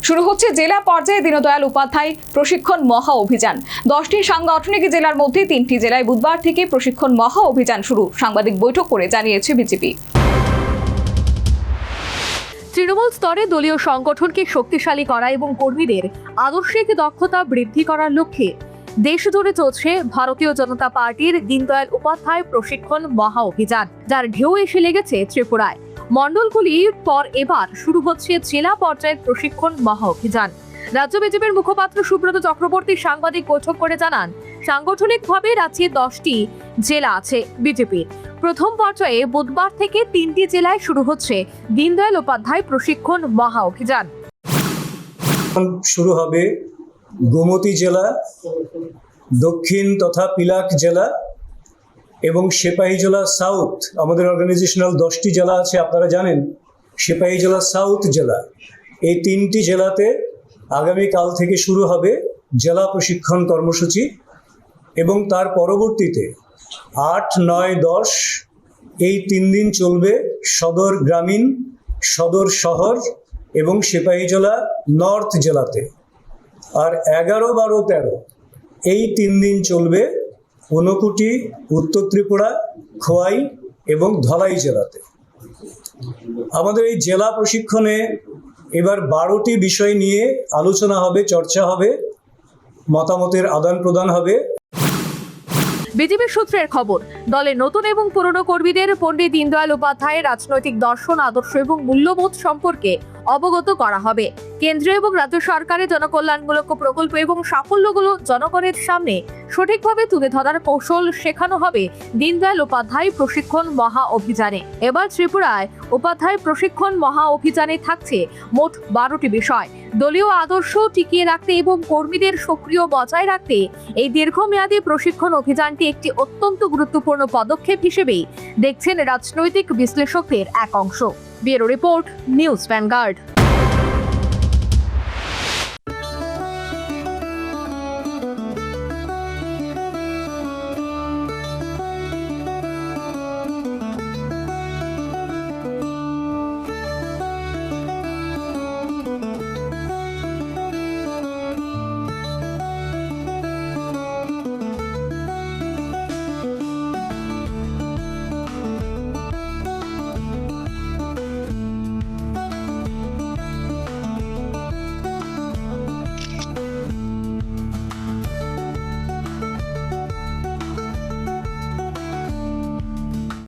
শুরু হচ্ছে জেলা পর্যায়ে দীনদয়াল উপাধ্যায় প্রশিক্ষণ মহা অভিযান। 10টি সাংগঠনিক জেলার মধ্যে 3টি জেলায় বুধবার থেকে প্রশিক্ষণ মহা অভিযান শুরু। সাংবাদিক বৈঠক করে জানিয়েছে বিজেপি। তৃণমূল স্তরে দলীয় সংগঠনকে শক্তিশালী করা এবং কর্মীদের আদর্শিক দক্ষতা বৃদ্ধি করার লক্ষ্যে দেশ জুড়ে চলছে ভারতীয় জনতা পার্টির দীনদয়াল উপাধ্যায় প্রশিক্ষণ মহা অভিযান, যার ঢেউ এসে লেগেছে ত্রিপুরায়। মণ্ডলগুলির পর এবার শুরু হচ্ছে জেলা পর্যায়ের প্রশিক্ষণ মহা অভিযান। রাজ্য বিজেপির মুখপাত্র সুব্রত চক্রবর্তী সাংবাদিক বৈঠক করে জানান, সাংগঠনিকভাবে রাজ্যে 10টি জেলা আছে বিজেপির। প্রথম পর্যায়ে বুধবার থেকে 3টি জেলায় শুরু হচ্ছে দীনদয়াল উপাধ্যায় প্রশিক্ষণ মহা অভিযান। শুরু হবে গোমতী জেলা, দক্ষিণ তথা পিলাক জেলা এবং সিপাহীজলা সাউথ। আমাদের অর্গানাইজেশনাল 10টি জেলা আছে, আপনারা জানেন। সিপাহীজলা সাউথ জেলা, এই 3টি জেলাতে আগামীকাল থেকে শুরু হবে জেলা প্রশিক্ষণ কর্মসূচি এবং তার পরবর্তীতে 8, 9, 10 এই 3 দিন চলবে সদর গ্রামীণ, সদর শহর এবং সিপাহীজলা নর্থ জেলাতে। আর 11, 12, 13 এই 3 দিন চলবে ঊনকোটি, উত্তর ত্রিপুরা, খোয়াই এবং ধলাই জেলাতে। আমাদের এই জেলা প্রশিক্ষণে এবার 12টি বিষয় নিয়ে আলোচনা হবে, চর্চা হবে, মতামতের আদান প্রদান হবে। বিজেপির সূত্রের খবর, দলের নতুন এবং পুরনো কর্মীদের পণ্ডিত দীনদয়াল উপাধ্যায়ের রাজনৈতিক দর্শন, আদর্শ এবং মূল্যবোধ সম্পর্কে অবগত করা হবে। কেন্দ্রীয় এবং রাজ্য সরকারের জনকল্যাণমূলক প্রকল্প এবং সাফল্যগুলো জনগণের সামনে সঠিকভাবে তুলে ধরার কৌশল শেখানো হবে দীনদয়াল উপাধ্যায় প্রশিক্ষণ মহা অভিযানে। এবার ত্রিপুরায় উপাধ্যায় প্রশিক্ষণ মহা অভিযানে থাকছে মোট 12টি বিষয়। দলীয় আদর্শ টিকিয়ে রাখতে এবং কর্মীদের সক্রিয় বজায় রাখতে এই দীর্ঘমেয়াদী প্রশিক্ষণ অভিযানটি একটি অত্যন্ত গুরুত্বপূর্ণ পদক্ষেপ হিসেবেই দেখছেন রাজনৈতিক বিশ্লেষকদের এক অংশ। Bureau report, news vanguard.